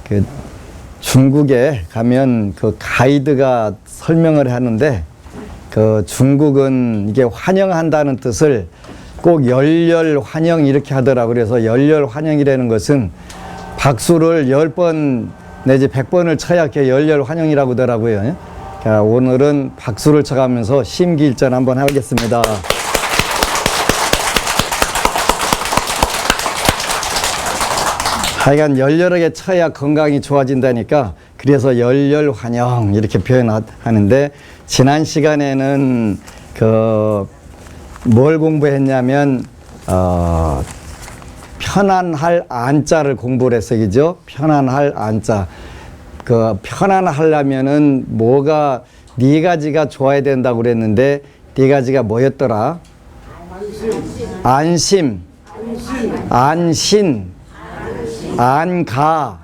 그 중국에 가면 그 가이드가 설명을 하는데 그 중국은 이게 환영한다는 뜻을 꼭 열렬 환영 이렇게 하더라고요. 그래서 열렬 환영이라는 것은 박수를 10번 내지 100번을 쳐야 이렇게 열렬 환영이라고 하더라고요. 자, 오늘은 박수를 쳐가면서 심기일전 한번 하겠습니다. 하여간 열렬하게 쳐야 건강이 좋아진다니까 그래서 열렬 환영 이렇게 표현하는데 지난 시간에는 뭘 공부했냐면 편안할 안자를 공부를 했어요. 그죠? 편안할 안자. 편안하려면은 뭐가 네 가지가 좋아야 된다고 그랬는데 네 가지가 뭐였더라? 안심, 안신, 안가,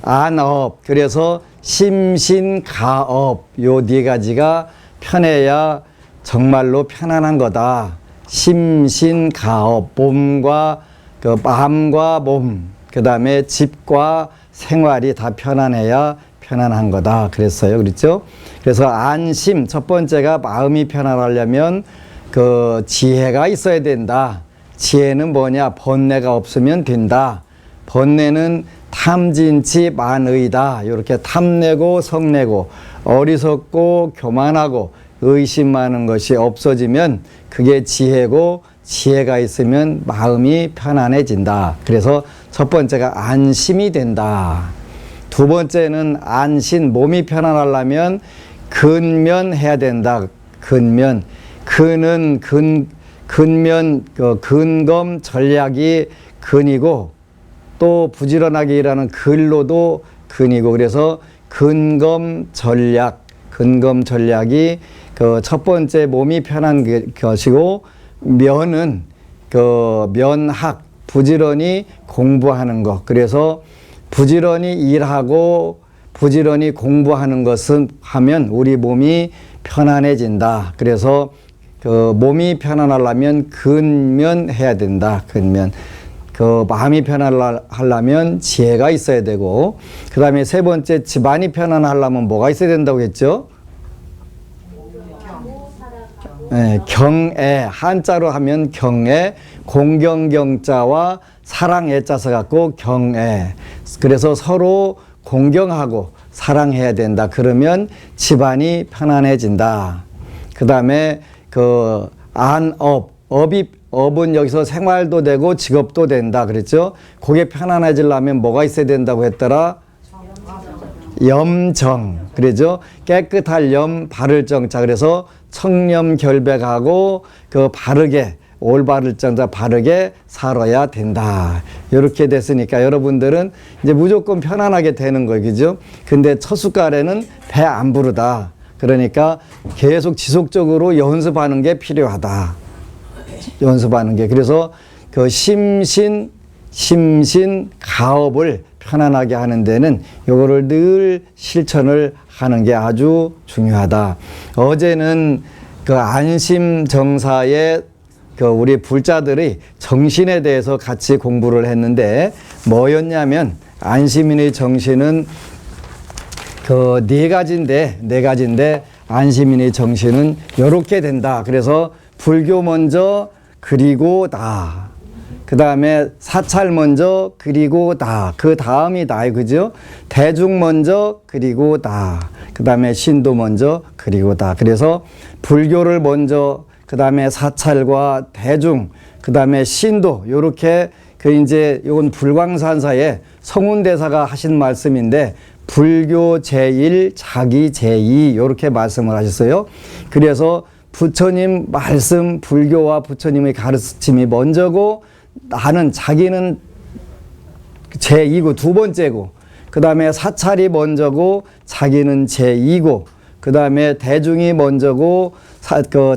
안업. 그래서 심신가업 요 네 가지가 편해야 정말로 편안한 거다. 심신가업, 몸과 마음과 몸, 그 다음에 집과 생활이 다 편안해야 편안한 거다. 그랬어요. 그렇죠? 그래서 안심, 첫 번째가 마음이 편안하려면 지혜가 있어야 된다. 지혜는 뭐냐? 번뇌가 없으면 된다. 번뇌는 탐진치 만의다. 이렇게 탐내고 성내고 어리석고 교만하고 의심하는 것이 없어지면 그게 지혜고 지혜가 있으면 마음이 편안해진다. 그래서 첫 번째가 안심이 된다. 두 번째는 안신, 몸이 편안하려면 근면해야 된다. 근면. 근은 근면, 근검 전략이 근이고 또 부지런하게 일하는 근로도 근이고 그래서 근검 전략이 첫 번째 몸이 편한 것이고 면은 면학, 부지런히 공부하는 것. 그래서 부지런히 일하고 부지런히 공부하는 것은 하면 우리 몸이 편안해진다. 그래서 몸이 편안하려면 근면해야 된다. 근면. 마음이 편안하려면 지혜가 있어야 되고 그 다음에 세 번째 집안이 편안하려면 뭐가 있어야 된다고 했죠? 네, 경애. 한자로 하면 경애, 공경경자와 사랑애자서 갖고 경애. 그래서 서로 공경하고 사랑해야 된다. 그러면 집안이 편안해진다. 그 다음에 안업. 업은 여기서 생활도 되고 직업도 된다. 그랬죠? 그게 편안해지려면 뭐가 있어야 된다고 했더라? 염정. 그러죠? 깨끗할 염, 바를 정자. 그래서 청렴결백하고 바르게, 올바를 정자 바르게 살아야 된다. 이렇게 됐으니까 여러분들은 이제 무조건 편안하게 되는 거예요. 그죠? 근데 첫 숟갈에는 배 안 부르다. 그러니까 계속 지속적으로 연습하는 게 필요하다. 연습하는 게. 그래서 심신 가업을 편안하게 하는 데는 요거를 늘 실천을 하는 게 아주 중요하다. 어제는 안심 정사의 우리 불자들의 정신에 대해서 같이 공부를 했는데 뭐였냐면 안심인의 정신은 네 가지인데 안심인의 정신은 요렇게 된다. 그래서 불교 먼저 그리고 나. 그 다음에 사찰 먼저 그리고 나. 그 다음이 나예요. 그죠? 대중 먼저 그리고 나. 그 다음에 신도 먼저 그리고 나. 그래서 불교를 먼저 그 다음에 사찰과 대중 그 다음에 신도 요렇게 이제 요건 불광산사의 성운대사가 하신 말씀인데 불교 제1 자기 제2 요렇게 말씀을 하셨어요. 그래서 부처님 말씀, 불교와 부처님의 가르침이 먼저고 나는 자기는 제2고 두 번째고 그 다음에 사찰이 먼저고 자기는 제2고 그 다음에 대중이 먼저고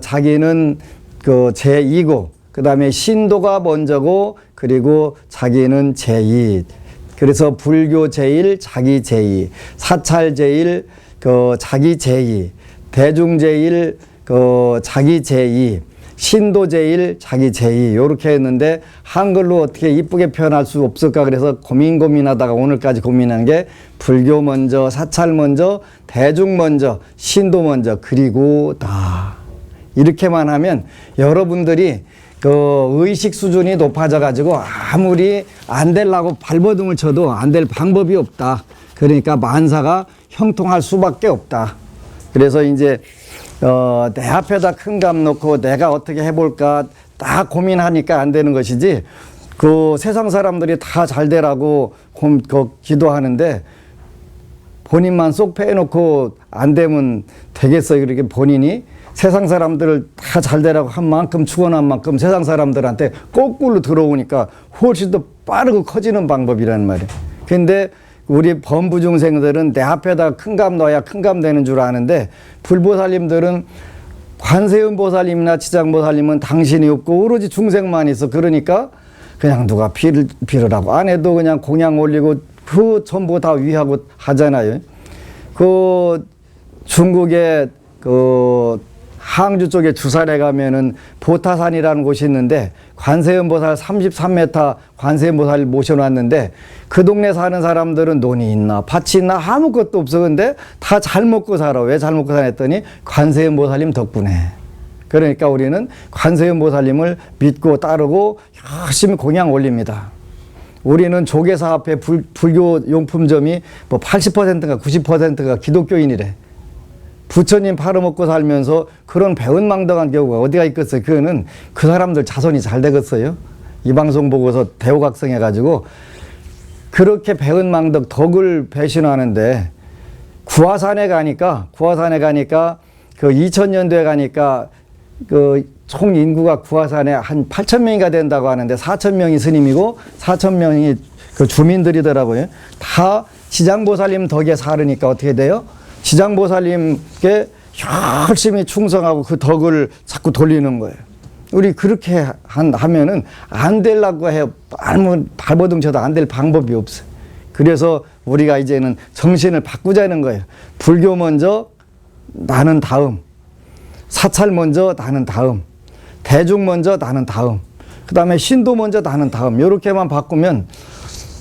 자기는 제2고 그 다음에 신도가 먼저고 그리고 자기는 제2. 그래서 불교 제1 자기 제2 사찰 제1 자기 제2 대중 제1 자기 제2 신도 제일, 자기 제이 요렇게 했는데 한글로 어떻게 이쁘게 표현할 수 없을까 그래서 고민하다가 오늘까지 고민한 게 불교 먼저, 사찰 먼저, 대중 먼저, 신도 먼저, 그리고 다 이렇게만 하면 여러분들이 그 의식 수준이 높아져 가지고 아무리 안 되려고 발버둥을 쳐도 안 될 방법이 없다. 그러니까 만사가 형통할 수밖에 없다. 그래서 이제 내 앞에다 큰 감 놓고 내가 어떻게 해볼까 딱 고민하니까 안 되는 것이지, 그 세상 사람들이 다 잘 되라고 기도하는데 본인만 쏙 빼놓고 안 되면 되겠어요. 그렇게 본인이 세상 사람들을 다 잘 되라고 한 만큼 축원한 만큼 세상 사람들한테 거꾸로 들어오니까 훨씬 더 빠르고 커지는 방법이라는 말이에요. 근데 우리 범부 중생들은 내 앞에다 큰 감 넣어야 큰 감 되는 줄 아는데, 불보살님들은 관세음 보살님이나 지장보살님은 당신이 없고 오로지 중생만 있어. 그러니까 그냥 누가 빌으라고 안 해도 그냥 공양 올리고 그 전부 다 위하고 하잖아요. 그 중국의 그 항주 쪽에 주산에 가면은 보타산이라는 곳이 있는데 관세음보살 33m 관세음보살 모셔놨는데 그 동네 사는 사람들은 논이 있나 밭이 있나 아무것도 없어. 근데 다 잘 먹고 살아. 왜 잘 먹고 사냐 했더니 관세음보살님 덕분에. 그러니까 우리는 관세음보살님을 믿고 따르고 열심히 공양 올립니다. 우리는 조계사 앞에 불교 용품점이 뭐 80%가 90%가 기독교인이래. 부처님 팔아먹고 살면서 그런 배은망덕한 경우가 어디가 있겠어요. 그거는 그 사람들 자손이 잘 되겠어요. 이 방송 보고서 대우각성해가지고 그렇게 배은망덕 덕을 배신하는데, 구화산에 가니까 그 2000년도에 가니까 그 총 인구가 구화산에 한 8,000명이가 된다고 하는데 4,000명이 스님이고 4,000명이 그 주민들이더라고요. 다 지장보살님 덕에 살으니까 어떻게 돼요? 지장보살님께 열심히 충성하고 그 덕을 자꾸 돌리는 거예요. 우리 그렇게 하면은 안 되려고 해요. 발버둥 쳐도 안 될 방법이 없어요. 그래서 우리가 이제는 정신을 바꾸자는 거예요. 불교 먼저, 나는 다음. 사찰 먼저, 나는 다음. 대중 먼저, 나는 다음. 그 다음에 신도 먼저, 나는 다음. 이렇게만 바꾸면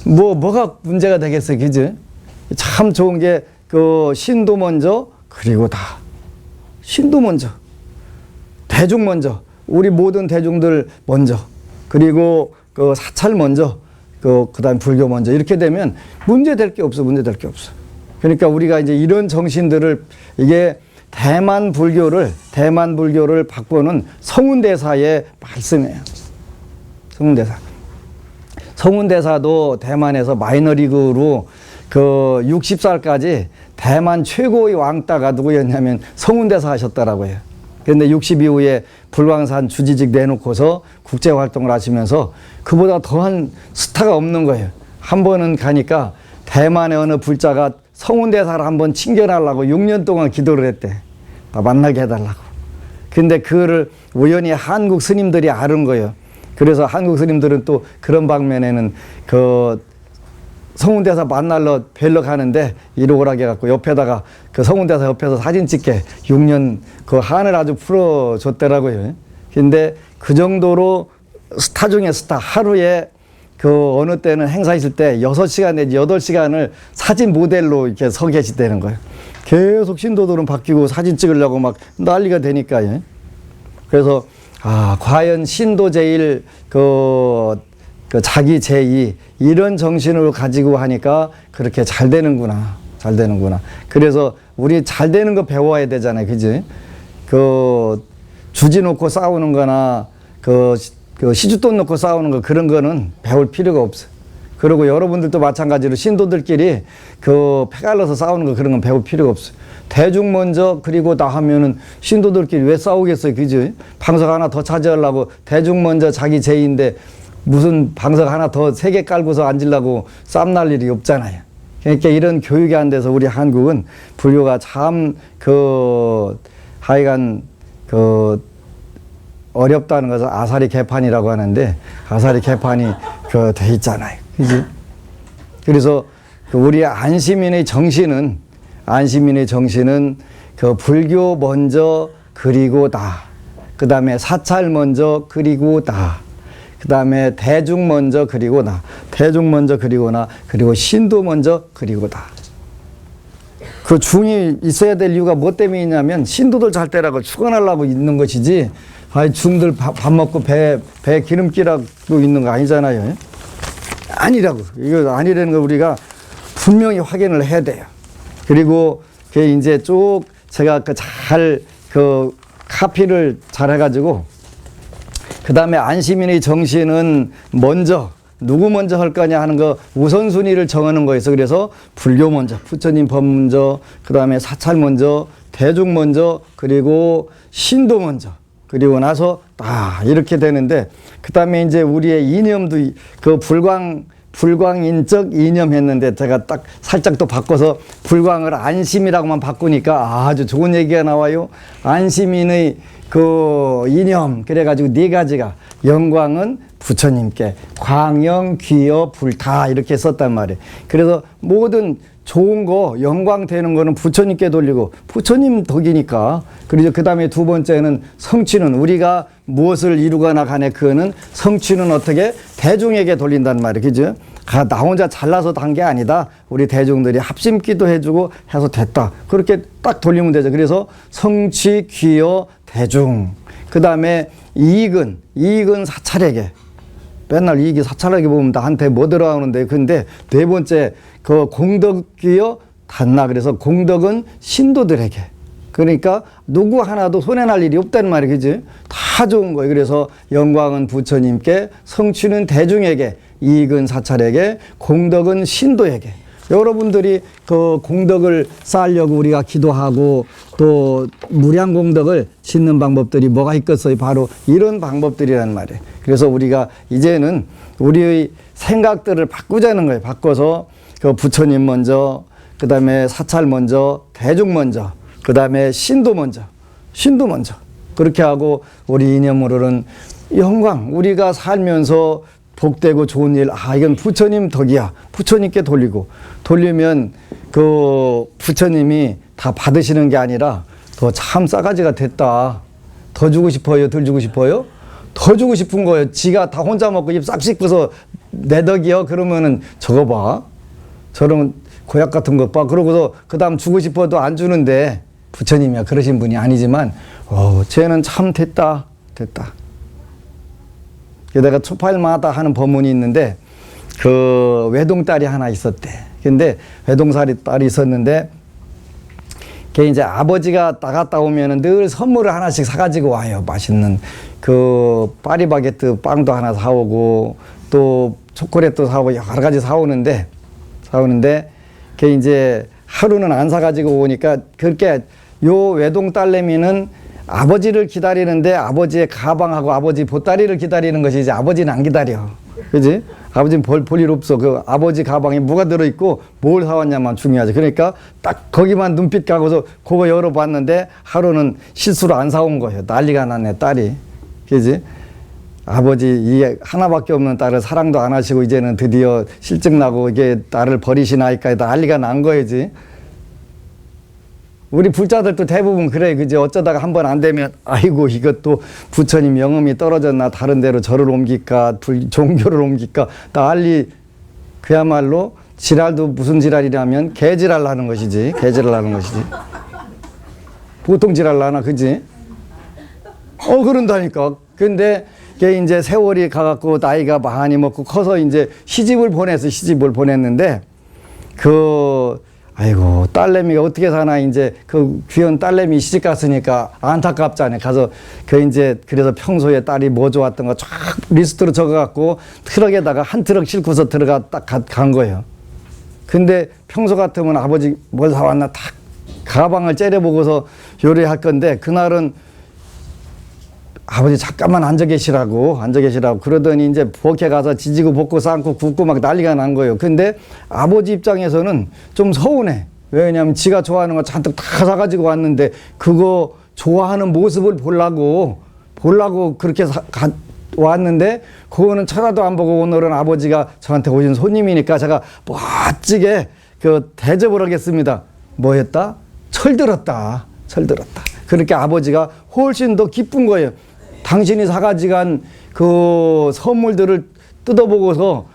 뭐가 문제가 되겠어요. 그지? 참 좋은 게 그 신도 먼저, 그리고 다. 신도 먼저, 대중 먼저, 우리 모든 대중들 먼저, 그리고 그 사찰 먼저, 그다음 불교 먼저. 이렇게 되면 문제될 게 없어. 그러니까 우리가 이제 이런 정신들을, 이게 대만 불교를 바꾸는 성운대사의 말씀이에요. 성운대사도 대만에서 마이너리그로 그 60살까지 대만 최고의 왕따가 누구였냐면 성운대사 하셨더라고요. 그런데 60 이후에 불광산 주지직 내놓고서 국제활동을 하시면서 그보다 더한 스타가 없는 거예요. 한 번은 가니까 대만의 어느 불자가 성운대사를 한번 칭견하려고 6년 동안 기도를 했대. 만나게 해달라고. 근데 그거를 우연히 한국 스님들이 아는 거예요. 그래서 한국 스님들은 또 그런 방면에는 그 성운대사 만나러 뵈러 가는데 이리 오라게 해갖고 옆에다가 그 성운대사 옆에서 사진 찍게 6년 그 한을 아주 풀어줬더라고요. 근데 그 정도로 스타 중에 스타, 하루에 그 어느 때는 행사 있을 때 6시간 내지 8시간을 사진 모델로 이렇게 서 계시다는 거예요. 계속 신도들은 바뀌고 사진 찍으려고 막 난리가 되니까요. 그래서 과연 신도 제일 그 자기 제이 이런 정신을 가지고 하니까 그렇게 잘 되는구나. 그래서 우리 잘 되는 거 배워야 되잖아요. 그지? 그 주지 놓고 싸우는 거나 그 시주돈 놓고 싸우는 거, 그런 거는 배울 필요가 없어. 그리고 여러분들도 마찬가지로 신도들끼리 그 패갈라서 싸우는 거, 그런 건 배울 필요가 없어. 대중 먼저, 그리고 나 하면은 신도들끼리 왜 싸우겠어요. 그지? 방석 하나 더 차지하려고 대중 먼저 자기 제인데 무슨 방석 하나 더 3개 깔고서 앉으려고 싸움 날 일이 없잖아요. 그러니까 이런 교육이 안 돼서 우리 한국은 불교가 참 하여간 어렵다는 것은 아사리 개판이라고 하는데, 아사리 개판이 돼 있잖아요. 그지? 그래서 우리 안시민의 정신은 그 불교 먼저, 그리고 나. 그 다음에 사찰 먼저 그리고 나, 그 다음에 대중 먼저 그리고 나, 대중 먼저 그리고 나, 그리고 신도 먼저 그리고 나. 그 중이 있어야 될 이유가 뭐 때문에 있냐면 신도들 잘 때라고 축원하려고 있는 것이지, 아니 중들 밥 먹고 배 기름기라고 있는 거 아니잖아요. 아니라고. 이거 아니라는 거 우리가 분명히 확인을 해야 돼요. 그리고 그 이제 쭉 제가 그 카피를 잘 해가지고, 그 다음에 안시민의 정신은 먼저 누구 먼저 할 거냐 하는 거 우선순위를 정하는 거에서, 그래서 불교 먼저, 부처님 법 먼저, 그 다음에 사찰 먼저, 대중 먼저, 그리고 신도 먼저, 그리고 나서 이렇게 되는데, 그 다음에 이제 우리의 이념도 그 불광인적 이념 했는데, 제가 딱 살짝 또 바꿔서 불광을 안심이라고만 바꾸니까 아주 좋은 얘기가 나와요. 안심인의 그 이념, 그래가지고 네 가지가, 영광은 부처님께, 광영, 귀여, 불타 이렇게 썼단 말이에요. 그래서 모든 좋은 거, 영광 되는 거는 부처님께 돌리고, 부처님 덕이니까. 그리고 그 다음에 두 번째는 성취는, 우리가 무엇을 이루거나 간에 그거는 성취는 어떻게 대중에게 돌린단 말이에요. 그죠? 나 혼자 잘나서 한 게 아니다. 우리 대중들이 합심기도 해주고 해서 됐다. 그렇게 딱 돌리면 되죠. 그래서 성취, 귀여, 대중. 그 다음에 이익은 사찰에게. 맨날 이익이 사찰에게 보면 나한테 뭐 들어가는데, 근데 네 번째 그 공덕이요 단나. 그래서 공덕은 신도들에게. 그러니까 누구 하나도 손해날 일이 없다는 말이에요. 그지? 다 좋은 거예요. 그래서 영광은 부처님께, 성취는 대중에게, 이익은 사찰에게, 공덕은 신도에게. 여러분들이 그 공덕을 쌓으려고 우리가 기도하고 또 무량 공덕을 짓는 방법들이 뭐가 있겠어요? 바로 이런 방법들이란 말이에요. 그래서 우리가 이제는 우리의 생각들을 바꾸자는 거예요. 바꿔서 그 부처님 먼저, 그 다음에 사찰 먼저, 대중 먼저, 그 다음에 신도 먼저. 그렇게 하고 우리 이념으로는 영광, 우리가 살면서 복되고 좋은 일, 이건 부처님 덕이야. 부처님께 돌리면 그 부처님이 다 받으시는 게 아니라, 더 참 싸가지가 됐다. 더 주고 싶어요? 덜 주고 싶어요? 더 주고 싶은 거예요. 지가 다 혼자 먹고 입 싹 씻고서 내 덕이요? 그러면은 저거 봐. 저런 고약 같은 것 봐. 그러고서 그 다음 주고 싶어도 안 주는데, 부처님이야 그러신 분이 아니지만, 쟤는 참 됐다. 내가 초파일마다 하는 법문이 있는데, 그 외동딸이 하나 있었대. 근데 외동딸이 있었는데, 걔 이제 아버지가 나갔다 오면은 늘 선물을 하나씩 사가지고 와요. 맛있는 그 파리바게뜨 빵도 하나 사오고, 또 초콜릿도 사오고 여러 가지 사오는데 걔 이제 하루는 안 사가지고 오니까, 그렇게 요 외동딸내미는 아버지를 기다리는데 아버지의 가방하고 아버지 보따리를 기다리는 것이, 이제 아버지는 안 기다려. 그지? 아버지는 볼 일 없어. 그 아버지 가방에 뭐가 들어있고 뭘 사왔냐만 중요하지. 그러니까 딱 거기만 눈빛 가고서 그거 열어봤는데, 하루는 실수로 안 사온 거예요. 난리가 났네, 딸이. 그지? 아버지 이 하나밖에 없는 딸을 사랑도 안 하시고 이제는 드디어 실증 나고 이게 딸을 버리시나니까 난리가 난 거지. 우리 불자들도 대부분 그래. 그지? 어쩌다가 한번 안 되면, 아이고 이것도 부처님 영음이 떨어졌나, 다른 데로 절을 옮길까, 종교를 옮길까, 난리. 그야말로 지랄도 무슨 지랄이라면 개지랄 하는 것이지. 보통 지랄 나나, 그지? 그런다니까. 근데 걔 이제 세월이 가갖고 나이가 많이 먹고 커서 이제 시집을 보냈는데, 아이고 딸내미가 어떻게 사나, 이제 그 귀여운 딸내미 시집 갔으니까 안타깝잖아요. 가서 그래서 평소에 딸이 뭐 좋았던 거 쫙 리스트로 적어갖고 트럭에다가 한 트럭 싣고서 간 거예요. 근데 평소 같으면 아버지 뭘 사왔나 딱 가방을 째려보고서 요리할 건데, 그날은 아버지 잠깐만 앉아 계시라고 그러더니 이제 부엌에 가서 지지고 볶고 삶고 굽고 막 난리가 난 거예요. 근데 아버지 입장에서는 좀 서운해. 왜냐하면 지가 좋아하는 거 잔뜩 다 사가지고 왔는데, 그거 좋아하는 모습을 보려고 그렇게 왔는데, 그거는 쳐다도 안 보고 오늘은 아버지가 저한테 오신 손님이니까 제가 멋지게 대접을 하겠습니다. 뭐 했다? 철들었다. 그렇게 아버지가 훨씬 더 기쁜 거예요. 당신이 사가지 간 그 선물들을 뜯어보고서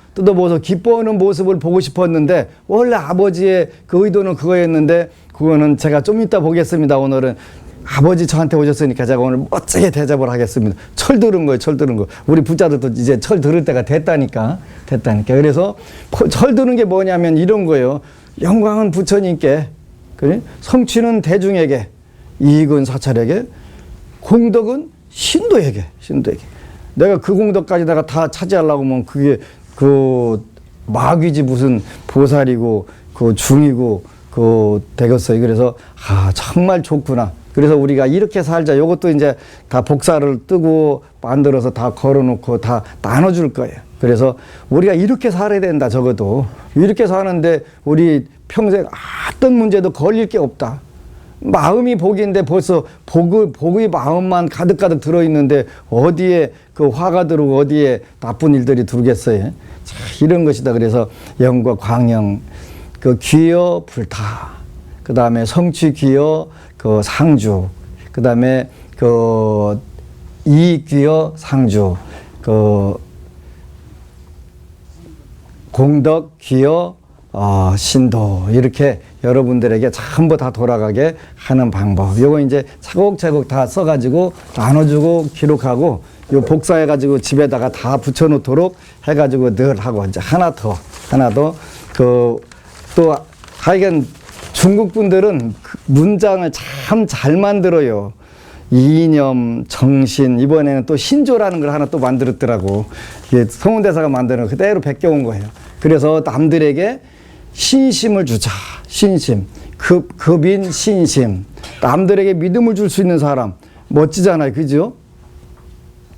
기뻐하는 모습을 보고 싶었는데 원래 아버지의 그 의도는 그거였는데 그거는 제가 좀 이따 보겠습니다. 오늘은 아버지 저한테 오셨으니까 제가 오늘 멋지게 대접을 하겠습니다. 철 들은 거예요. 철 들은 거. 우리 부자들도 이제 철 들을 때가 됐다니까. 그래서 철 드는 게 뭐냐면 이런 거예요. 영광은 부처님께, 그래? 성취는 대중에게, 이익은 사찰에게, 공덕은 신도에게. 내가 그 공덕까지 내가 다 차지하려고 하면 그게 그 마귀지 무슨 보살이고 그 중이고 그 되겠어요. 그래서 정말 좋구나. 그래서 우리가 이렇게 살자. 요것도 이제 다 복사를 뜨고 만들어서 다 걸어놓고 다 나눠줄 거예요. 그래서 우리가 이렇게 살아야 된다. 적어도 이렇게 사는데 우리 평생 어떤 문제도 걸릴 게 없다. 마음이 복인데 벌써 복의 마음만 가득가득 들어있는데 어디에 그 화가 들어오고 어디에 나쁜 일들이 들어오겠어요. 자, 이런 것이다. 그래서 영과 광영, 그 귀여 불타, 그 다음에 성취 귀여 그 상주, 그 다음에 그 이익 귀여 상주, 그 공덕 귀여 신도, 이렇게 여러분들에게 전부 다 돌아가게 하는 방법. 요거 이제 차곡차곡 다 써가지고 나눠주고 기록하고 요 복사해가지고 집에다가 다 붙여놓도록 해가지고 늘 하고 이제 하나 더 또 하여간 중국 분들은 그 문장을 참 잘 만들어요. 이념, 정신, 이번에는 또 신조라는 걸 하나 또 만들었더라고. 이게 성훈대사가 만드는 거 그대로 베껴온 거예요. 그래서 남들에게 신심을 주자. 신심. 급인 신심. 남들에게 믿음을 줄 수 있는 사람. 멋지잖아요. 그죠?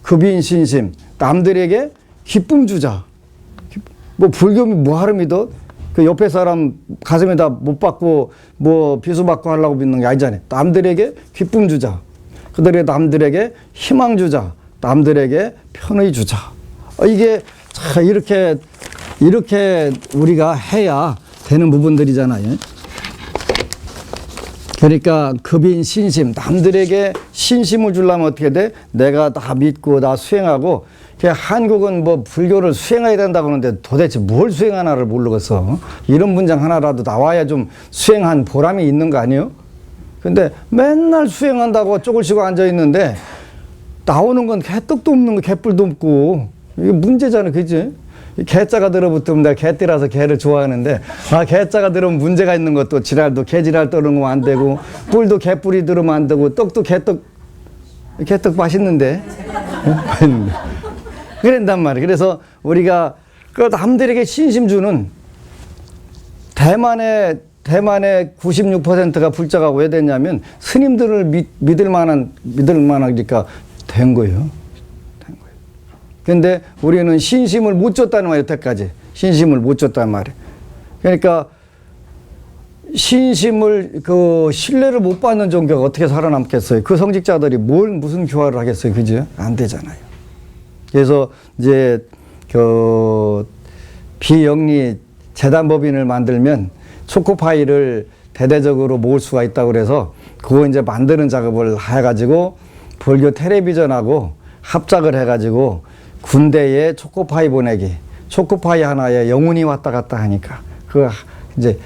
급인 신심. 남들에게 기쁨 주자. 뭐 불교면 뭐하러 믿어? 그 옆에 사람 가슴에다 못 받고 뭐 비수 받고 하려고 믿는 게 아니잖아요. 남들에게 기쁨 주자. 그들에게 남들에게 희망 주자. 남들에게 편의 주자. 이게 이렇게 우리가 해야 되는 부분들이잖아요. 그러니까 급인 신심, 남들에게 신심을 주려면 어떻게 돼? 내가 다 믿고 다 수행하고. 한국은 뭐 불교를 수행해야 된다고 하는데 도대체 뭘 수행하나를 모르겠어. 이런 문장 하나라도 나와야 좀 수행한 보람이 있는 거 아니에요? 근데 맨날 수행한다고 쪽을 씌고 앉아있는데 나오는 건 개떡도 없는 거, 개뿔도 없고. 이게 문제잖아, 그지? 개자가 들어붙으면 내가 개띠라서 개를 좋아하는데, 개자가 들어오면 문제가 있는 것도 지랄도 개지랄 떠는 거 안 되고, 뿔도 개뿔이 들으면 안 되고, 떡도 개떡 맛있는데. 그런단 말이에요. 그래서 우리가 그 남들에게 신심 주는 대만의 96%가 불자가 왜 됐냐면 스님들을 믿을 만하니까 된 거예요. 그런데 우리는 신심을 못 줬다는 말이에요. 여태까지. 신심을 못 줬단 말이에요. 그러니까 신심을 신뢰를 못 받는 종교가 어떻게 살아남겠어요? 그 성직자들이 무슨 교화를 하겠어요? 그죠? 안 되잖아요. 그래서 이제 비영리 재단법인을 만들면 초코파이를 대대적으로 모을 수가 있다고 그래서 그거 이제 만드는 작업을 해가지고 불교 텔레비전하고 합작을 해가지고 군대에 초코파이 보내기. 초코파이 하나에 영혼이 왔다 갔다 하니까 그 이제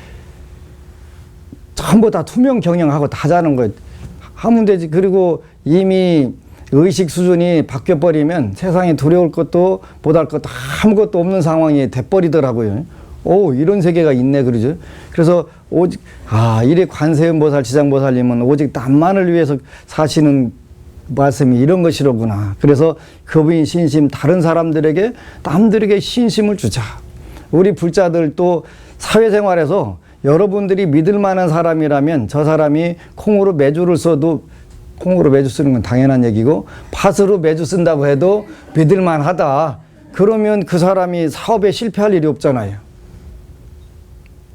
전부 다 투명 경영하고 다 자는 거예요. 하면 되지. 그리고 이미 의식 수준이 바뀌어버리면 세상에 두려울 것도 못할 것도 아무것도 없는 상황이 돼버리더라고요. 이런 세계가 있네, 그러죠. 그래서 오직, 이래 관세음보살, 지장보살님은 오직 남만을 위해서 사시는 말씀이 이런 것이로구나. 그래서 급인 신심, 다른 사람들에게, 남들에게 신심을 주자. 우리 불자들도 사회생활에서 여러분들이 믿을 만한 사람이라면 저 사람이 콩으로 매주를 써도 콩으로 매주 쓰는 건 당연한 얘기고 팥으로 매주 쓴다고 해도 믿을만 하다. 그러면 그 사람이 사업에 실패할 일이 없잖아요.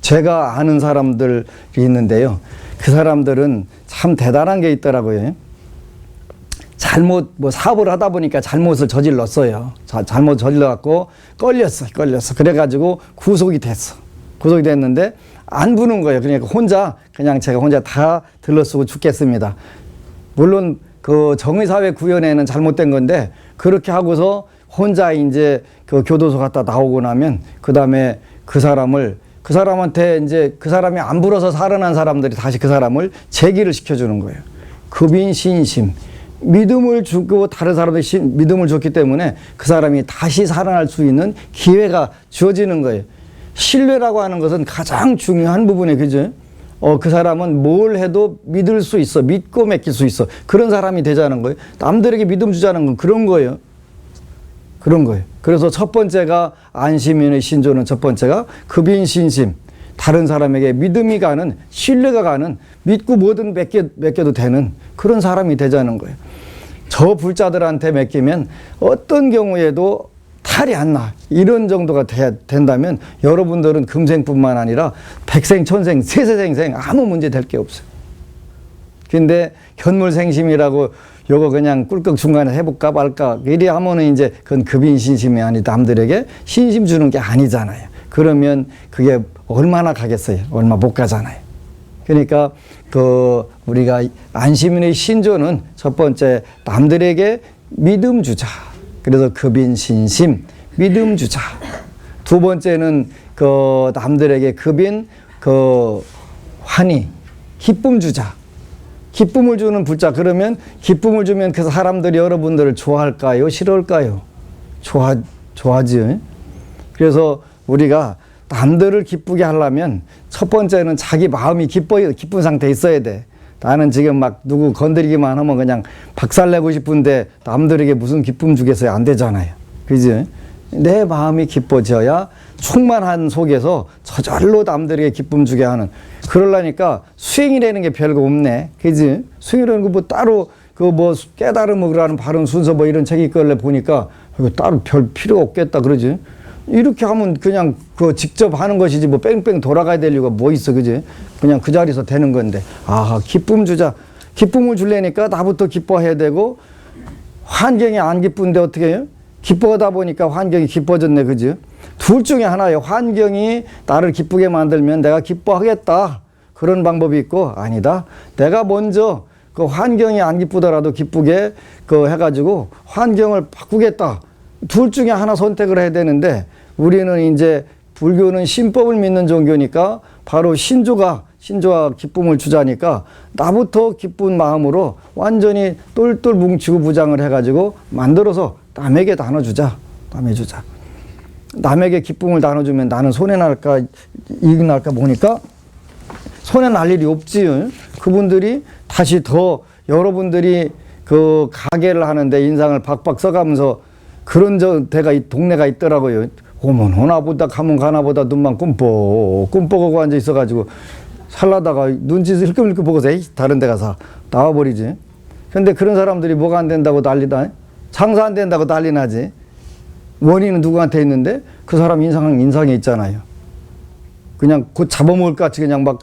제가 아는 사람들이 있는데요. 그 사람들은 참 대단한 게 있더라고요. 사업을 하다 보니까 잘못을 저질렀어요. 잘못 저질러갖고 걸렸어. 그래가지고 구속이 됐어. 구속이 됐는데 안 부는 거예요. 그러니까 제가 혼자 다 들러쓰고 죽겠습니다. 물론 그 정의사회 구현에는 잘못된 건데 그렇게 하고서 혼자 이제 그 교도소 갔다 나오고 나면 그 다음에 그 사람한테 이제 그 사람이 안 불어서 살아난 사람들이 다시 그 사람을 재기를 시켜주는 거예요. 급인신심. 믿음을 주고 다른 사람들이 믿음을 줬기 때문에 그 사람이 다시 살아날 수 있는 기회가 주어지는 거예요. 신뢰라고 하는 것은 가장 중요한 부분이에요. 그죠? 그 사람은 뭘 해도 믿을 수 있어. 믿고 맡길 수 있어. 그런 사람이 되자는 거예요. 남들에게 믿음 주자는 건 그런 거예요. 그런 거예요. 그래서 첫 번째가 안시민의 신조는 첫 번째가 급인신심. 다른 사람에게 믿음이 가는, 신뢰가 가는, 믿고 뭐든 맡겨도 되는 그런 사람이 되자는 거예요. 저 불자들한테 맡기면 어떤 경우에도 탈이 안 나. 이런 정도가 된다면 여러분들은 금생뿐만 아니라 백생, 천생, 세세생생 아무 문제 될 게 없어요. 근데 현물생심이라고 요거 그냥 꿀꺽 중간에 해볼까 말까 이리 하면은 이제 그건 급인신심이 아니 남들에게 신심 주는 게 아니잖아요. 그러면 그게 얼마나 가겠어요? 얼마 못 가잖아요. 그러니까 그 우리가 안시민의 신조는 첫 번째 남들에게 믿음 주자. 그래서 급인신심, 믿음 주자. 두 번째는 그 남들에게 급인 그 환희, 기쁨 주자. 기쁨을 주는 불자. 그러면 기쁨을 주면 그 사람들이 여러분들을 좋아할까요? 싫어할까요? 좋아하지요. 그래서 우리가 남들을 기쁘게 하려면 첫 번째는 자기 마음이 기쁜 상태에 있어야 돼. 나는 지금 막 누구 건드리기만 하면 그냥 박살내고 싶은데 남들에게 무슨 기쁨 주겠어요? 안 되잖아요. 그지? 내 마음이 기뻐져야 충만한 속에서 저절로 남들에게 기쁨 주게 하는. 그러려니까 수행이라는 게 별거 없네. 그지? 수행이라는 거 뭐 따로 그 뭐 깨달음을 하는 바른 순서 뭐 이런 책이 있길래 보니까 이거 따로 별 필요가 없겠다 그러지? 이렇게 하면 그냥 그 직접 하는 것이지 뭐 뺑뺑 돌아가야 될 이유가 뭐 있어. 그지? 그냥 그 자리에서 되는 건데. 아, 기쁨 주자. 기쁨을 주려니까 나부터 기뻐해야 되고 환경이 안 기쁜데 어떻게 해요? 기뻐하다 보니까 환경이 기뻐졌네. 그지? 둘 중에 하나예요. 환경이 나를 기쁘게 만들면 내가 기뻐하겠다. 그런 방법이 있고 아니다. 내가 먼저 그 환경이 안 기쁘더라도 기쁘게 그 해가지고 환경을 바꾸겠다. 둘 중에 하나 선택을 해야 되는데 우리는 이제 불교는 신법을 믿는 종교니까 바로 신조가 기쁨을 주자니까 나부터 기쁜 마음으로 완전히 똘똘 뭉치고 부장을 해가지고 만들어서 남에게 나눠주자. 남에게 기쁨을 나눠주면 나는 손해날까 이익 날까 보니까 손해날 일이 없지. 그분들이 다시 더 여러분들이 그 가게를 하는데 인상을 박박 써가면서 그런 동네가 있더라고요. 오면 오나보다 가면 가나보다 눈만 꿈뻑하고 앉아 있어가지고 살라다가 눈짓을 흘끔흘끔 보고서 에이 다른 데 가서 나와버리지. 근데 그런 사람들이 뭐가 안 된다고 난리다. 장사 안 된다고 난리 나지. 원인은 누구한테 있는데 그 사람 인상에 있잖아요. 그냥 곧 잡아먹을 것 같이 그냥 막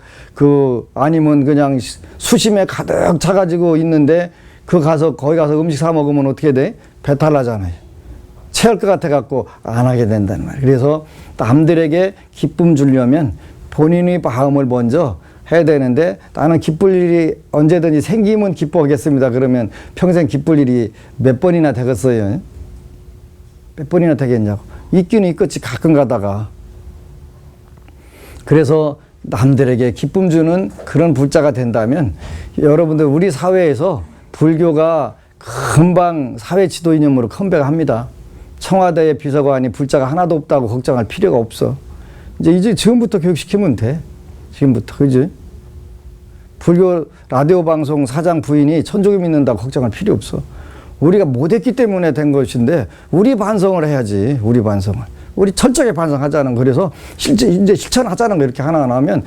아니면 그냥 수심에 가득 차가지고 있는데 거기 가서 음식 사 먹으면 어떻게 돼? 배탈 나잖아요. 체할 것 같아 갖고 안 하게 된다는 말이에요. 그래서 남들에게 기쁨 주려면 본인의 마음을 먼저 해야 되는데 나는 기쁠 일이 언제든지 생기면 기뻐하겠습니다. 그러면 평생 기쁠 일이 몇 번이나 되겠어요? 몇 번이나 되겠냐고. 있기는 있겠지 가끔 가다가. 그래서 남들에게 기쁨 주는 그런 불자가 된다면 여러분들 우리 사회에서 불교가 금방 사회 지도 이념으로 컴백합니다. 청와대의 비서관이 불자가 하나도 없다고 걱정할 필요가 없어. 이제 지금부터 교육시키면 돼. 지금부터. 그지? 불교 라디오 방송 사장 부인이 천주교 믿는다고 걱정할 필요 없어. 우리가 못했기 때문에 된 것인데 우리 반성을 해야지. 우리 반성을. 우리 철저하게 반성하자는 거. 그래서 이제 실천하자는 거 이렇게 하나 하면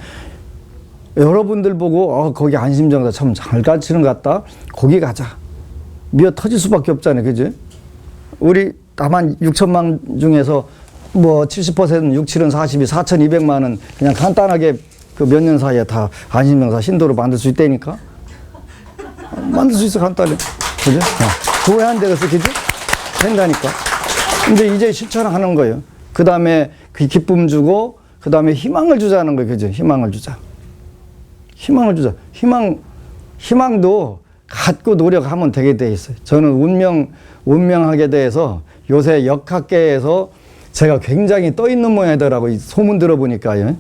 여러분들 보고 거기 안심정사 참 잘 가르치는 것 같다. 거기 가자. 미어 터질 수밖에 없잖아요. 그지? 우리 남한 6천만 중에서 뭐 70%는 6, 7은 42, 4,200만은 그냥 간단하게 그 몇 년 사이에 다 안심정사 신도로 만들 수 있다니까? 만들 수 있어, 간단히. 그죠? 교회 한 데가 쓰기지? 된다니까. 근데 이제 실천하는 거예요. 그 다음에 그 기쁨 주고, 그 다음에 희망을 주자는 거예요. 그죠? 희망을 주자. 희망을 주자. 희망도 갖고 노력하면 되게 돼 있어요. 저는 운명학에 대해서 요새 역학계에서 제가 굉장히 떠 있는 모양이더라고요. 소문 들어보니까요.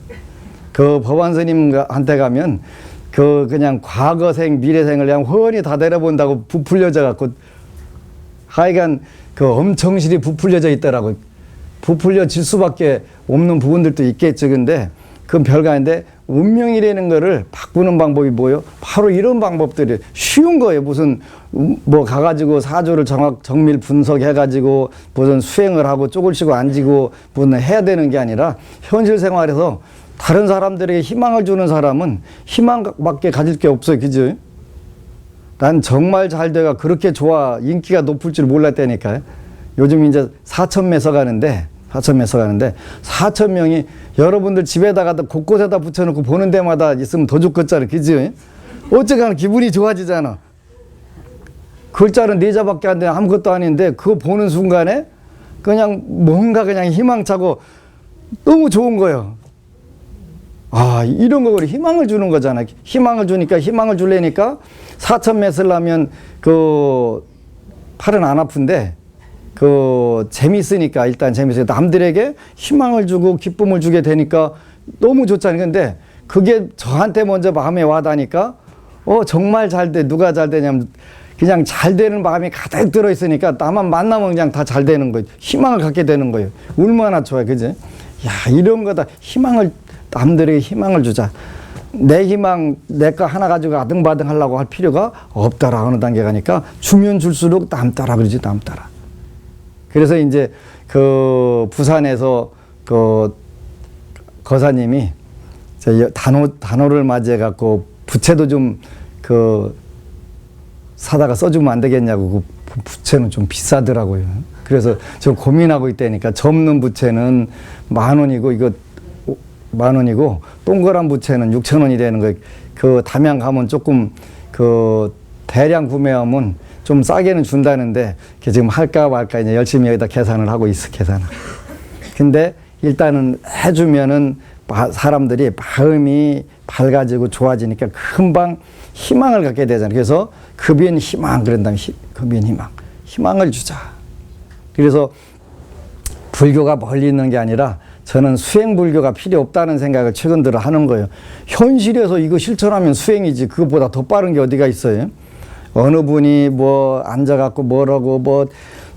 그 법안스님한테 가면 그냥 과거생, 미래생을 그냥 훤히 다 내려본다고 부풀려져 갖고 하여간 그 엄청실이 부풀려져 있더라고요. 부풀려질 수밖에 없는 부분들도 있겠죠. 근데 그건 별거 아닌데 운명이라는 거를 바꾸는 방법이 뭐예요? 바로 이런 방법들이 쉬운 거예요. 무슨 뭐 가가지고 사주를 정밀 분석해가지고 무슨 수행을 하고 쪼글 치고 앉고 무슨 해야 되는 게 아니라 현실 생활에서 다른 사람들에게 희망을 주는 사람은 희망밖에 가질 게 없어요. 그죠? 난 정말 잘 돼가 그렇게 좋아 인기가 높을 줄 몰랐다니까요. 요즘 이제 4,000매 가는데 4,000명이 여러분들 집에다가 곳곳에다 붙여놓고 보는 데마다 있으면 더 좋겠잖아요. 그죠? 어쨌거나 기분이 좋아지잖아. 글자는 4자밖에 안 돼 아무것도 아닌데 그거 보는 순간에 그냥 뭔가 그냥 희망차고 너무 좋은 거예요. 아, 이런 거 희망을 주는 거잖아. 희망을 주니까 희망을 줄래니까 4,000매 쓰려면 그 팔은 안 아픈데 그 재밌으니까 일단 재밌으니까 남들에게 희망을 주고 기쁨을 주게 되니까 너무 좋잖아요. 근데 그게 저한테 먼저 마음에 와닿으니까 정말 잘 돼. 누가 잘 되냐면 그냥 잘 되는 마음이 가득 들어있으니까 나만 만나면 그냥 다 잘 되는 거예요. 희망을 갖게 되는 거예요. 얼마나 좋아요. 그지? 야, 이런 거다. 남들에게 희망을 주자. 내 희망, 내 거 하나 가지고 아등바등 하려고 할 필요가 없다라 어느 단계 가니까 주면 줄수록 남따라 그러지, 남따라. 그래서 이제 그 부산에서 그 거사님이 단오를 맞이해 갖고 부채도 좀 그 사다가 써주면 안 되겠냐고. 그 부채는 좀 비싸더라고요. 그래서 저 고민하고 있다니까. 접는 부채는 10,000원이고 이거 10,000원이고 동그란 부채는 6,000원이 되는 거예요. 그 담양 가면 조금 그 대량 구매하면 좀 싸게는 준다는데 지금 할까 말까 이제 열심히 여기다 계산을 하고 있어. 계산을. 근데 일단은 해주면은 사람들이 마음이 밝아지고 좋아지니까 금방 희망을 갖게 되잖아요. 그래서 급인 희망 그런다면 급인 희망을 주자. 그래서 불교가 멀리 있는 게 아니라 저는 수행불교가 필요 없다는 생각을 최근 들어 하는 거예요. 현실에서 이거 실천하면 수행이지 그것보다 더 빠른 게 어디가 있어요? 어느 분이 뭐 앉아갖고 뭐라고 뭐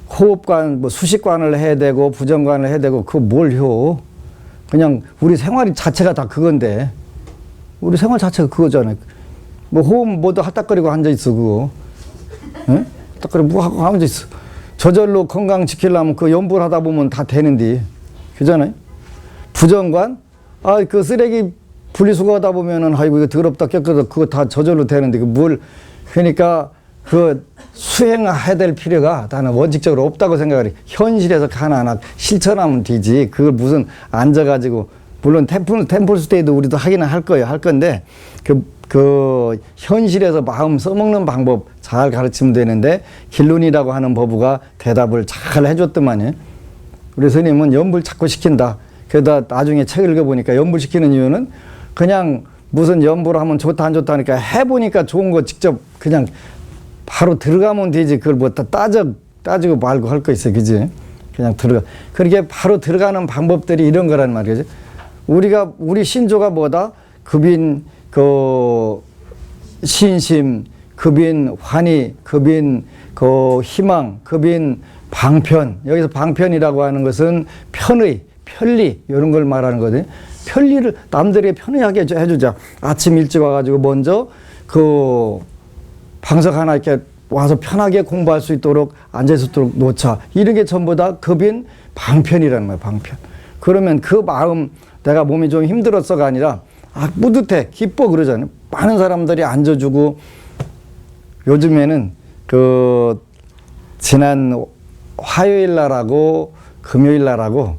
호흡관 뭐 수식관을 해야 되고 부정관을 해야 되고 그거 뭘 혀? 그냥 우리 생활 자체가 다 그건데 우리 생활 자체가 그거잖아요. 뭐 호흡 뭐도 핫딱거리고 앉아있어 그거. 응? 핫딱거리고 뭐 하고 앉아있어. 저절로 건강 지키려면 그 연불 하다 보면 다 되는데 그잖아요. 부정관 그 쓰레기 분리수거하다 보면은 아이고 이거 더럽다 깨끗하다 그거 다 저절로 되는데 그 뭘 그러니까 그 수행해야 될 필요가 나는 원칙적으로 없다고 생각을 해. 현실에서 하나하나 실천하면 되지. 그걸 무슨 앉아가지고 물론 템플스테이도 우리도 하기는 할 거예요. 할 건데 그 현실에서 마음 써먹는 방법 잘 가르치면 되는데 길룬이라고 하는 법우가 대답을 잘 해줬더만요. 우리 스님은 연불 자꾸 시킨다. 그러다 나중에 책 읽어보니까 연불 시키는 이유는 그냥 무슨 연불 하면 좋다 안 좋다 하니까 해보니까 좋은 거 직접 그냥 바로 들어가면 되지. 그걸 뭐 따지고 말고 할 거 있어. 그지? 그냥 들어가. 그렇게 바로 들어가는 방법들이 이런 거란 말이지. 우리 신조가 뭐다? 급인, 신심, 급인, 환희, 급인, 희망, 급인, 방편. 여기서 방편이라고 하는 것은 편의, 편리, 이런 걸 말하는 거거든요. 편리를 남들에게 편리하게 해주자. 아침 일찍 와가지고 먼저 방석 하나 이렇게 와서 편하게 공부할 수 있도록 앉아있도록 놓자. 이런 게 전부 다 급인 방편이라는 거예요. 방편. 그러면 그 마음 내가 몸이 좀 힘들었어가 아니라 뿌듯해 기뻐 그러잖아요. 많은 사람들이 앉아주고 요즘에는 지난 화요일 날하고 금요일 날하고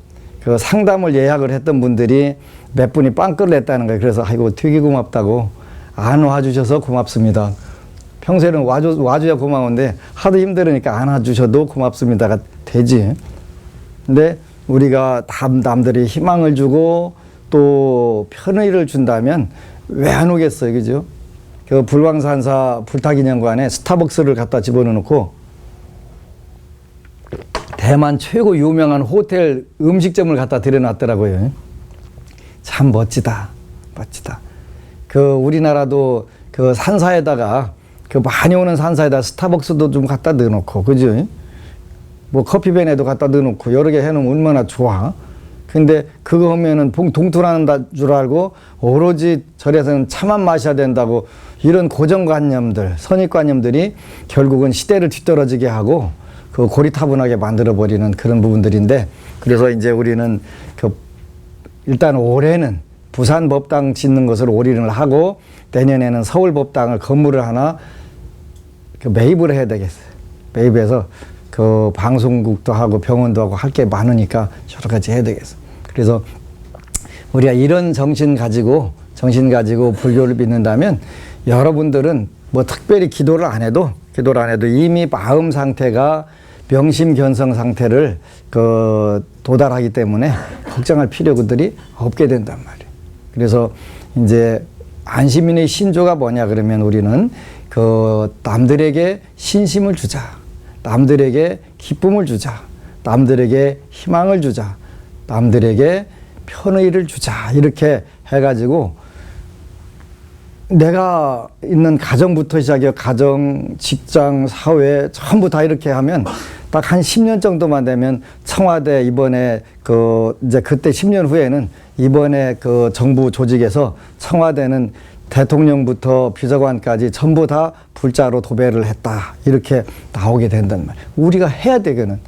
상담을 예약을 했던 분들이 몇 분이 빵꾸를 냈다는 거예요. 그래서 아이고 되게 고맙다고 안 와주셔서 고맙습니다. 평소에는 와줘야 고마운데 하도 힘들으니까 안 와주셔도 고맙습니다가 되지. 근데 우리가 남들이 희망을 주고 또 편의를 준다면 왜 안 오겠어요. 그죠? 그 불광산사 불타기념관에 스타벅스를 갖다 집어넣고 대만 최고 유명한 호텔 음식점을 갖다 들여놨더라고요. 참 멋지다. 멋지다. 그 우리나라도 그 산사에다가 그 많이 오는 산사에다 스타벅스도 좀 갖다 넣어놓고, 그죠? 뭐 커피밴에도 갖다 넣어놓고 여러 개 해놓으면 얼마나 좋아. 근데 그거 하면은 동투라는 줄 알고 오로지 절에서는 차만 마셔야 된다고 이런 고정관념들, 선입관념들이 결국은 시대를 뒤떨어지게 하고 그 고리타분하게 만들어버리는 그런 부분들인데, 그래서 이제 우리는 그 일단 올해는 부산 법당 짓는 것을 올인을 하고 내년에는 서울 법당을 건물을 하나 그 매입을 해야 되겠어요. 매입해서 그 방송국도 하고 병원도 하고 할 게 많으니까 여러 가지 해야 되겠어. 그래서 우리가 이런 정신 가지고 불교를 믿는다면 여러분들은 뭐 특별히 기도를 안 해도 이미 마음 상태가 명심견성 상태를 그 도달하기 때문에 걱정할 필요들이 없게 된단 말이에요. 그래서 이제 안시민의 신조가 뭐냐 그러면 우리는 그 남들에게 신심을 주자, 남들에게 기쁨을 주자, 남들에게 희망을 주자, 남들에게 편의를 주자, 이렇게 해가지고 내가 있는 가정부터 시작해서 가정, 직장, 사회 전부 다 이렇게 하면 딱 한 10년 정도만 되면 청와대 이번에 이제 그때 10년 후에는 이번에 그 정부 조직에서 청와대는 대통령부터 비서관까지 전부 다 불자로 도배를 했다, 이렇게 나오게 된단 말이에요. 우리가 해야 되거든.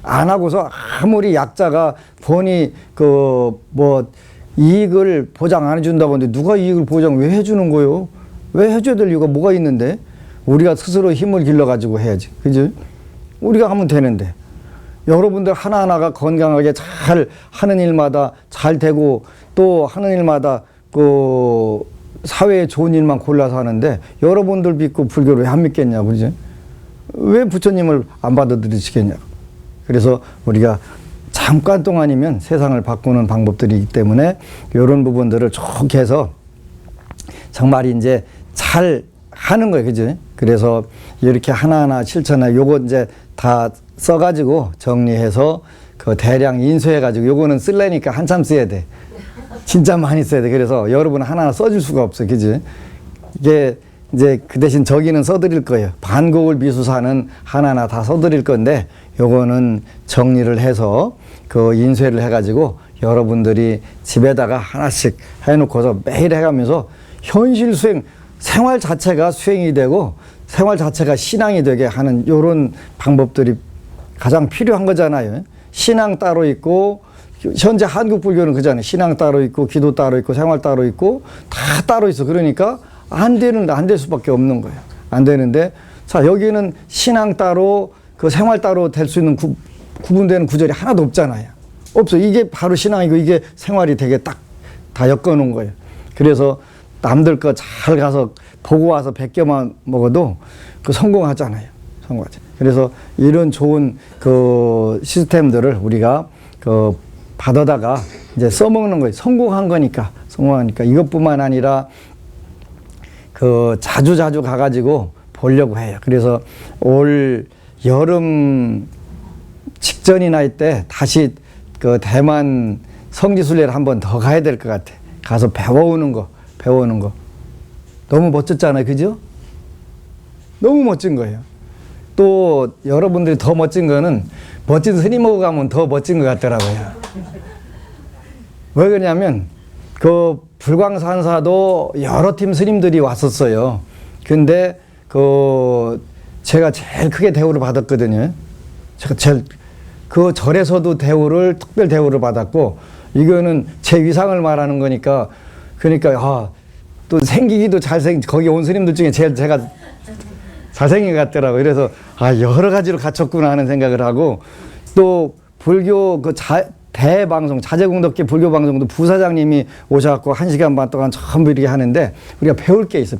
안 하고서 아무리 약자가 본이 이익을 보장 안 해준다고 하는데 누가 이익을 보장 왜 해주는 거요? 왜 해줘야 될 이유가 뭐가 있는데? 우리가 스스로 힘을 길러가지고 해야지. 그죠? 우리가 하면 되는데. 여러분들 하나하나가 건강하게 잘 하는 일마다 잘 되고 또 하는 일마다 그 사회에 좋은 일만 골라서 하는데 여러분들 믿고 불교를 왜 안 믿겠냐고. 그죠? 왜 부처님을 안 받아들이시겠냐고. 그래서 우리가 잠깐 동안이면 세상을 바꾸는 방법들이 있기 때문에 이런 부분들을 쭉 해서 정말 이제 잘 하는 거예요. 그죠? 그래서 이렇게 하나하나 실천해. 요거 이제 다 써가지고 정리해서 그 대량 인쇄해가지고 요거는 쓸래니까 한참 써야 돼. 진짜 많이 써야 돼. 그래서 여러분 하나하나 써줄 수가 없어. 그지? 이게 이제 그 대신 저기는 써드릴 거예요. 반고을 미수사는 하나하나 다 써드릴 건데 요거는 정리를 해서 그 인쇄를 해가지고 여러분들이 집에다가 하나씩 해놓고서 매일 해가면서 현실 수행, 생활 자체가 수행이 되고 생활 자체가 신앙이 되게 하는 요런 방법들이 가장 필요한 거잖아요. 신앙 따로 있고, 현재 한국 불교는 그잖아요. 신앙 따로 있고, 기도 따로 있고, 생활 따로 있고, 다 따로 있어. 그러니까 안 될 수밖에 없는 거예요. 안 되는데, 자, 여기는 신앙 따로, 그 생활 따로 될 수 있는 구분되는 구절이 하나도 없잖아요. 없어. 이게 바로 신앙이고, 이게 생활이 되게 딱 다 엮어놓은 거예요. 그래서 남들 거 잘 가서 보고 와서 100개만 먹어도 그 성공하잖아요. 성공하죠. 그래서 이런 좋은 그 시스템들을 우리가 그 받아다가 이제 써먹는 거예요. 성공한 거니까. 이것뿐만 아니라 그 자주 가가지고 보려고 해요. 그래서 올 여름 직전이나 이때 다시 그 대만 성지순례를 한 번 더 가야 될 것 같아. 가서 배워오는 거. 너무 멋졌잖아요. 그죠? 너무 멋진 거예요. 또 여러분들이 더 멋진 거는 멋진 스님하고 가면 더 멋진 것 같더라고요. 왜 그러냐면 그 불광산사도 여러 팀 스님들이 왔었어요. 근데 제가 제일 크게 대우를 받았거든요. 그 절에서도 특별 대우를 받았고, 이거는 제 위상을 말하는 거니까, 그러니까 또 생기기도 거기 온 스님들 중에 제가 잘생긴 것 같더라고요. 그래서 여러 가지로 갖췄구나 하는 생각을 하고, 또 불교 대방송, 자제공덕계 불교 방송도 부사장님이 오셔갖고 1시간 반 동안 전부 이렇게 하는데 우리가 배울 게 있어.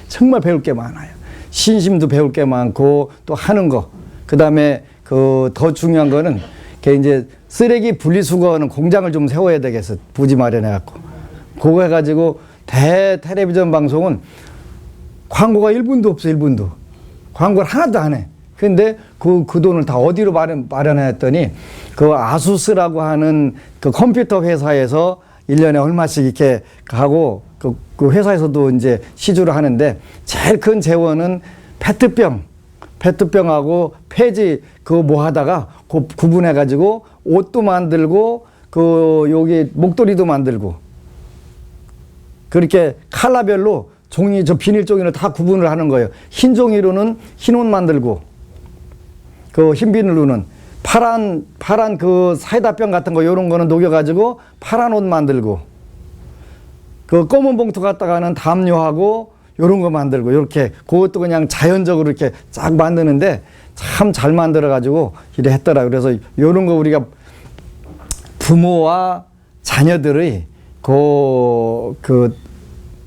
정말 배울 게 많아요. 신심도 배울 게 많고, 또 하는 거. 그 다음에 더 중요한 거는 이제 쓰레기 분리수거하는 공장을 좀 세워야 되겠어. 부지 마련해갖고. 그거 해가지고 텔레비전 방송은 광고가 1분도 없어, 1분도. 광고를 하나도 안 해. 근데 그 돈을 다 어디로 마련했더니 그 아수스라고 하는 그 컴퓨터 회사에서 1년에 얼마씩 이렇게 하고 그 회사에서도 이제 시주를 하는데 제일 큰 재원은 페트병하고 폐지 그거 뭐 하다가 구분해가지고 옷도 만들고 여기 목도리도 만들고 그렇게 컬러별로 종이 저 비닐 종이를 다 구분을 하는 거예요. 흰 종이로는 흰 옷 만들고 흰 비닐로는 파란 그 사이다병 같은 거 요런 거는 녹여가지고 파란 옷 만들고 검은 봉투 갖다가는 담요하고 요런 거 만들고 이렇게 그것도 그냥 자연적으로 이렇게 쫙 만드는데 참 잘 만들어가지고 이래 했더라. 그래서 요런 거 우리가 부모와 자녀들의 그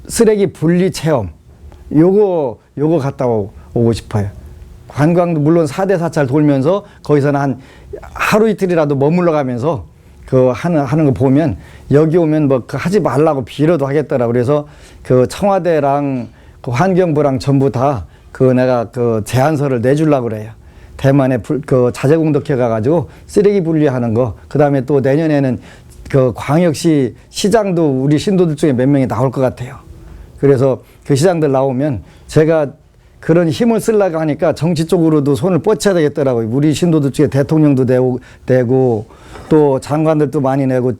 쓰레기 분리 체험 요거 갔다 오고 싶어요. 관광도 물론 4대 4차를 돌면서 거기서는 한 하루 이틀이라도 머물러 가면서 하는 거 보면 여기 오면 하지 말라고 빌어도 하겠더라. 그래서 청와대랑 환경부랑 전부 다 내가 제안서를 내주려고 그래요. 대만에 자재공덕회 가가지고 쓰레기 분리하는 거. 그 다음에 또 내년에는 광역시 시장도 우리 신도들 중에 몇 명이 나올 것 같아요. 그래서 그 시장들 나오면 제가 그런 힘을 쓰려고 하니까 정치 쪽으로도 손을 뻗쳐야 되겠더라고요. 우리 신도들 중에 대통령도 되고 또 장관들도 많이 내고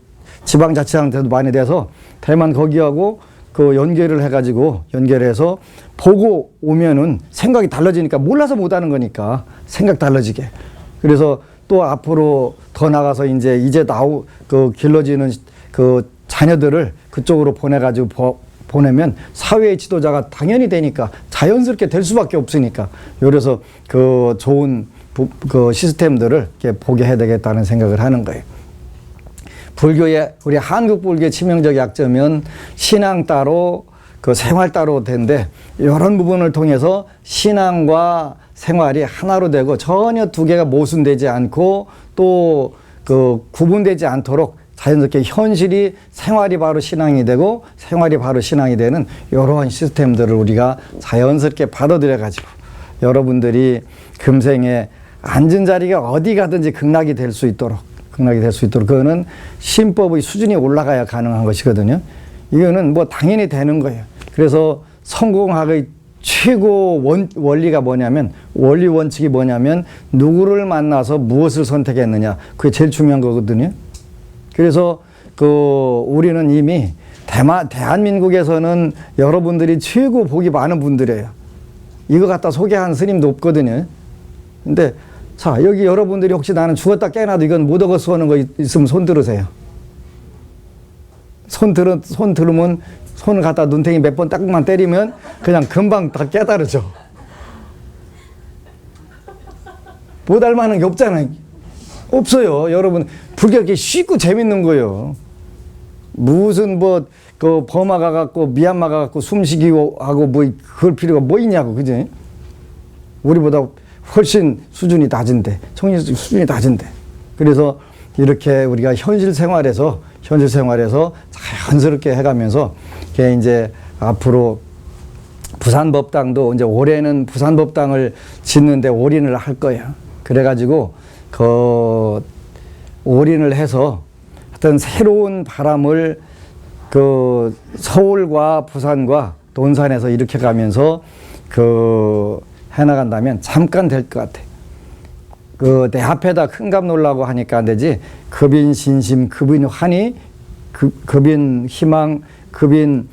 지방자치단체도 많이 돼서 대만 거기하고 연결을 해가지고 연결해서 보고 오면은 생각이 달라지니까 몰라서 못하는 거니까 생각 달라지게. 그래서 또 앞으로 더 나가서 이제 길러지는 자녀들을 그쪽으로 보내가지고 보내면 사회의 지도자가 당연히 되니까 자연스럽게 될 수밖에 없으니까 그래서 좋은 시스템들을 이렇게 보게 해야 되겠다는 생각을 하는 거예요. 우리 한국 불교의 치명적 약점은 신앙 따로 생활 따로 된데 이런 부분을 통해서 신앙과 생활이 하나로 되고 전혀 두 개가 모순되지 않고 또 구분되지 않도록 자연스럽게 현실이 생활이 바로 신앙이 되고 생활이 바로 신앙이 되는 이러한 시스템들을 우리가 자연스럽게 받아들여 가지고 여러분들이 금생에 앉은 자리가 어디 가든지 극락이 될 수 있도록 그거는 신법의 수준이 올라가야 가능한 것이거든요. 이거는 당연히 되는 거예요. 그래서 성공학의 최고 원리가 뭐냐면 원리 원칙이 뭐냐면 누구를 만나서 무엇을 선택했느냐 그게 제일 중요한 거거든요. 그래서 우리는 이미 대한민국에서는 여러분들이 최고 복이 많은 분들이에요. 이거 갖다 소개한 스님도 없거든요. 근데 자 여기 여러분들이 혹시 나는 죽었다 깨어나도 이건 못 얻었어 하는 거 있으면 손 들으세요. 손 들으면 손을 갖다 눈탱이 몇 번 딱만 때리면 그냥 금방 다 깨달으죠. 못 알만한 게 없잖아요. 없어요. 여러분 불교 이렇게 쉽고 재밌는 거예요. 무슨 버마 가갖고 미얀마 가갖고 숨쉬기 하고 그럴 필요가 뭐 있냐고 그지? 우리보다 훨씬 수준이 낮은데 청년수 수준이 낮은데 그래서 이렇게 우리가 현실 생활에서 자연스럽게 해가면서 이제 앞으로 부산법당도 이제 올해는 부산법당을 짓는데 올인을 할 거예요. 그래가지고 올인을 해서 어떤 새로운 바람을 서울과 부산과 논산에서 이렇게 가면서 해나간다면 잠깐 될 것 같아. 내 앞에다 큰값 놓으려고 하니까 안 되지. 급인 신심, 급인 환희, 급인 희망, 급인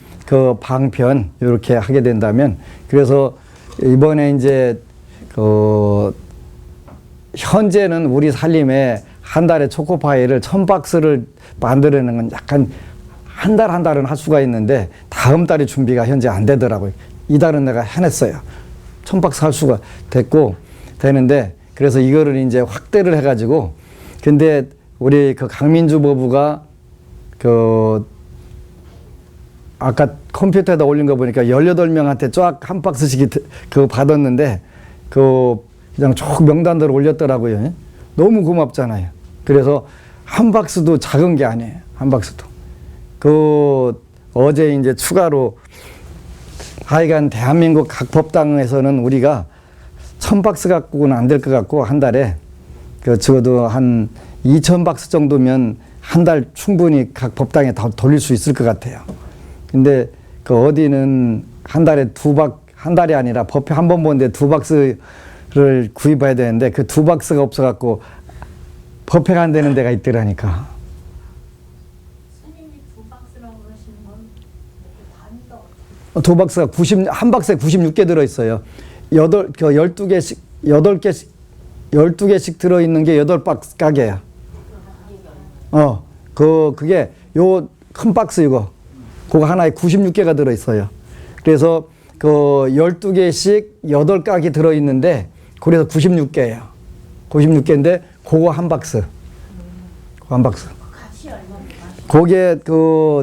방편 이렇게 하게 된다면 그래서 이번에 이제 현재는 우리 살림에 한 달에 초코파이를 1000박스를 만들어내는 건 약간 한 달은 할 수가 있는데 다음 달에 준비가 현재 안 되더라고요. 이달은 내가 해냈어요. 1000박스 할 수가 되는데 그래서 이거를 이제 확대를 해가지고 근데 우리 강민주 법우가 아까 컴퓨터에다 올린 거 보니까 18명한테 쫙 한 박스씩 받았는데 그냥 쭉 명단대로 올렸더라고요. 너무 고맙잖아요. 그래서 한 박스도 작은 게 아니에요. 한 박스도. 어제 이제 추가로 하여간 대한민국 각 법당에서는 우리가 1000박스 갖고는 안 될 것 같고, 한 달에 적어도 한 2000박스 정도면 한 달 충분히 각 법당에 다 돌릴 수 있을 것 같아요. 근데 어디는 한 달에 한 달이 아니라 법회 한 번 보는데 2박스를 구입해야 되는데 그 2박스가 없어갖고 법회가 안 되는 데가 있더라니까. 스님이 2박스라고 하시는 건 단위가 2박스가 한 박스에 96개 들어있어요. 12개씩 들어있는 게 8박스 가게야. 그게 요 큰 박스 이거. 그거 하나에 96개가 들어있어요. 그래서 12개씩 8각이 들어있는데, 그래서 96개예요. 96개인데, 그거 한 박스. 그거 한 박스. 값이 얼마입니까? 그게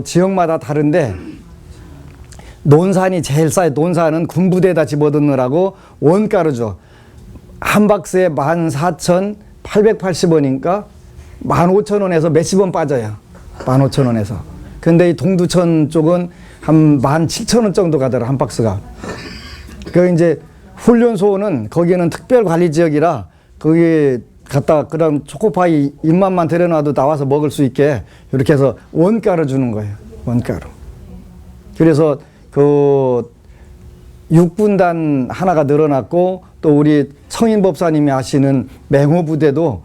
지역마다 다른데, 논산이 제일 싸요. 논산은 군부대에다 집어넣느라고 원가로 줘. 한 박스에 14,880원인가? 15,000원에서 몇십 원 빠져요. 15,000원에서. 근데 이 동두천 쪽은 한 17,000원 정도 가더라, 한 박스가. 이제 훈련소는 거기는 특별관리지역이라 거기 갔다가 그럼 초코파이 입맛만 들여놔도 나와서 먹을 수 있게 이렇게 해서 원가로 주는 거예요. 원가로. 그래서 육군단 하나가 늘어났고, 또 우리 청인법사님이 하시는 맹호부대도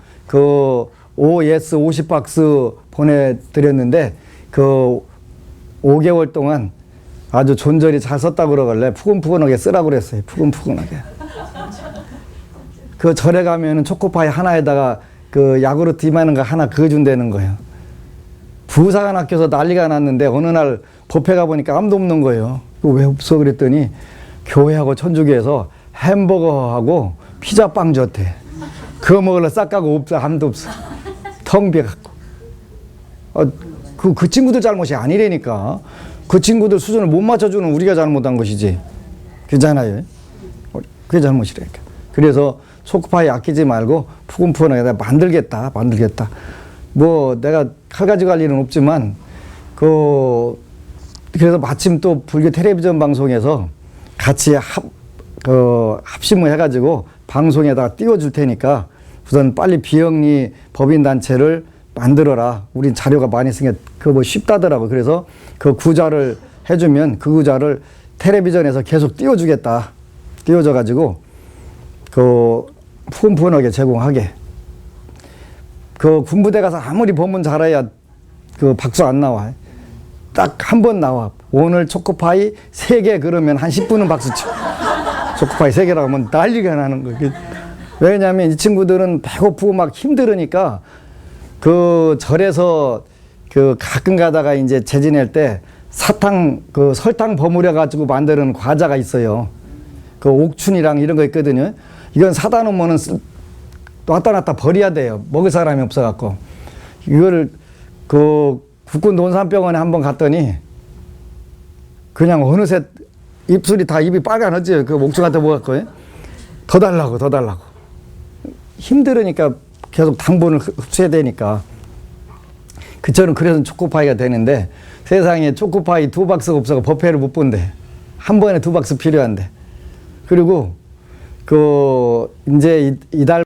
OS 50박스 보내드렸는데 5개월 동안 아주 존절히 잘 썼다고 그러길래 푸근푸근하게 쓰라고 그랬어요. 푸근푸근하게. 절에 가면은 초코파이 하나에다가 야구르트 이만한 거 하나 그어준다는 거예요. 부사가 낚여서 난리가 났는데 어느 날 법회 가보니까 아무도 없는 거예요. 왜 없어? 그랬더니 교회하고 천주교에서 햄버거하고 피자빵 줬대. 그거 먹으려 싹 가고 없어. 아무도 없어. 텅 비어갖고. 그 친구들 잘못이 아니라니까. 그 친구들 수준을 못 맞춰주는 우리가 잘못한 것이지. 그잖아요. 그게 잘못이라니까. 그래서 초코파이 아끼지 말고 푸근푸근하게 내가 만들겠다. 뭐 내가 칼 가지고 갈 일은 없지만 그래서 마침 또 불교 텔레비전 방송에서 같이 합심을 해가지고 방송에다가 띄워줄 테니까 우선 빨리 비영리 법인단체를 만들어라. 우린 자료가 많이 있으니까 그거 뭐 쉽다더라고. 그래서 그 구자를 해주면 그 구자를 텔레비전에서 계속 띄워주겠다. 띄워줘가지고 푸근푸근하게 제공하게. 군부대 가서 아무리 법문 잘해야 박수 안 나와. 딱 한 번 나와. 오늘 초코파이 3개 그러면 한 10분은 박수 쳐. 초코파이 3개라고 하면 난리가 나는 거야. 왜냐하면 이 친구들은 배고프고 막 힘들으니까 절에서 가끔 가다가 이제 재지낼 때 설탕 버무려 가지고 만드는 과자가 있어요. 옥춘이랑 이런 거 있거든요. 이건 사다 놓으면은 왔다 놨다 버려야 돼요. 먹을 사람이 없어갖고. 이거를 국군 논산병원에 한번 갔더니 그냥 어느새 입술이 다 입이 빨간하지. 목줄한테 먹었고. 더 달라고. 힘들으니까 계속 당분을 흡수해야 되니까. 저는 그래서 초코파이가 되는데 세상에 초코파이 2박스가 없어서 법회를 못 본대. 한 번에 2박스 필요한데. 그리고 이제 이달